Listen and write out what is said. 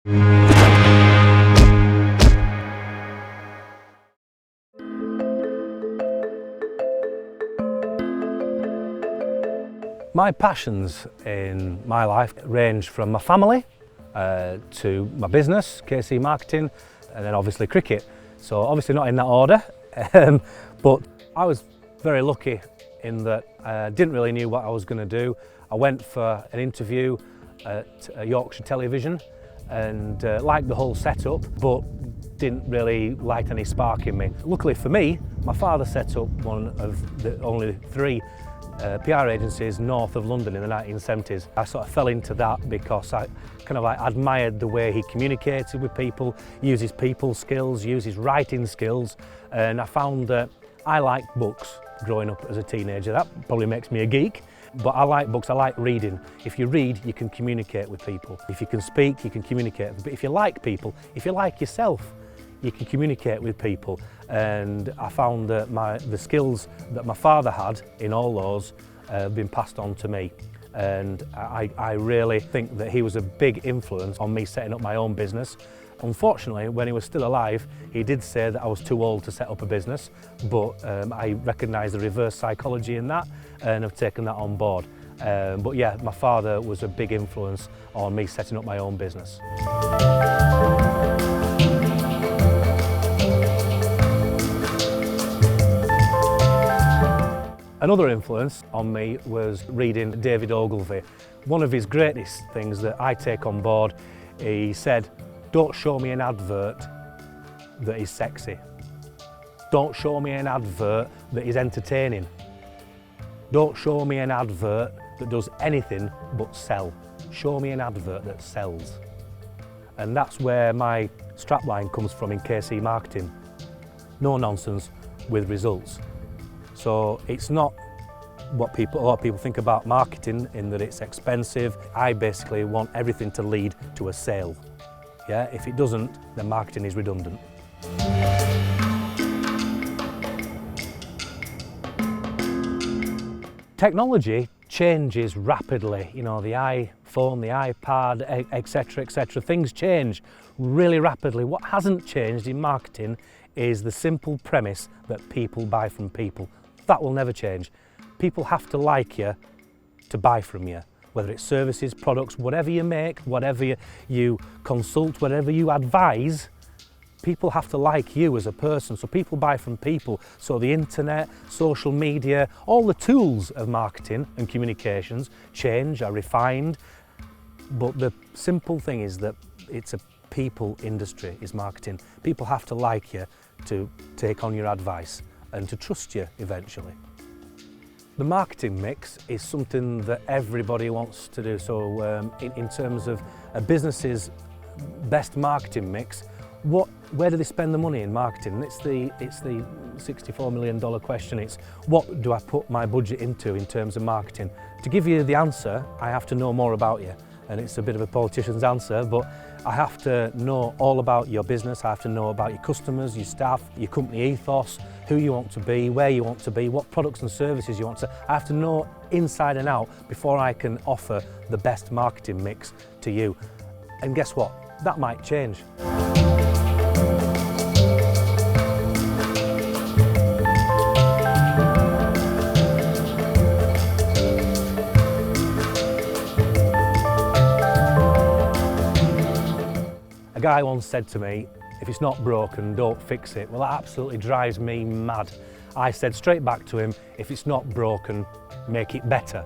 My passions in my life range from my family to my business, KC Marketing, and then obviously cricket. So obviously not in that order, but I was very lucky in that I didn't really know what I was going to do. I went for an interview at Yorkshire Television and liked the whole setup, but didn't really light any spark in me. Luckily for me, my father set up one of the only 3 PR agencies north of London in the 1970s. I sort of fell into that because I kind of like admired the way he communicated with people, uses people skills, uses writing skills, and I found that I liked books growing up as a teenager. That probably makes me a geek, but I like books, I like reading. If you read, you can communicate with people. If you can speak, you can communicate. But if you like people, if you like yourself, you can communicate with people. And I found that the skills that my father had in all those have been passed on to me. And I really think that he was a big influence on me setting up my own business. Unfortunately, when he was still alive, he did say that I was too old to set up a business, but I recognise the reverse psychology in that and have taken that on board. But yeah, my father was a big influence on me setting up my own business. Another influence on me was reading David Ogilvy. One of his greatest things that I take on board, he said, "Don't show me an advert that is sexy. Don't show me an advert that is entertaining. Don't show me an advert that does anything but sell. Show me an advert that sells." And that's where my strapline comes from in KC Marketing. No nonsense with results. So it's not what a lot of people think about marketing in that it's expensive. I basically want everything to lead to a sale. Yeah, if it doesn't, then marketing is redundant. Technology changes rapidly. You know, the iPhone, the iPad, etc. Things change really rapidly. What hasn't changed in marketing is the simple premise that people buy from people. That will never change. People have to like you to buy from you, whether it's services, products, whatever you make, whatever you consult, whatever you advise, people have to like you as a person. So people buy from people. So the internet, social media, all the tools of marketing and communications change, are refined. But the simple thing is that it's a people industry, is marketing. People have to like you to take on your advice and to trust you eventually. The marketing mix is something that everybody wants to do. So in terms of a business's best marketing mix, where do they spend the money in marketing? It's the $64 million question. It's what do I put my budget into in terms of marketing? To give you the answer, I have to know more about you. And it's a bit of a politician's answer, but I have to know all about your business. I have to know about your customers, your staff, your company ethos, who you want to be, where you want to be, what products and services you want to. I have to know inside and out before I can offer the best marketing mix to you. And guess what? That might change. A guy once said to me, "If it's not broken, don't fix it." Well, that absolutely drives me mad. I said straight back to him, "If it's not broken, make it better."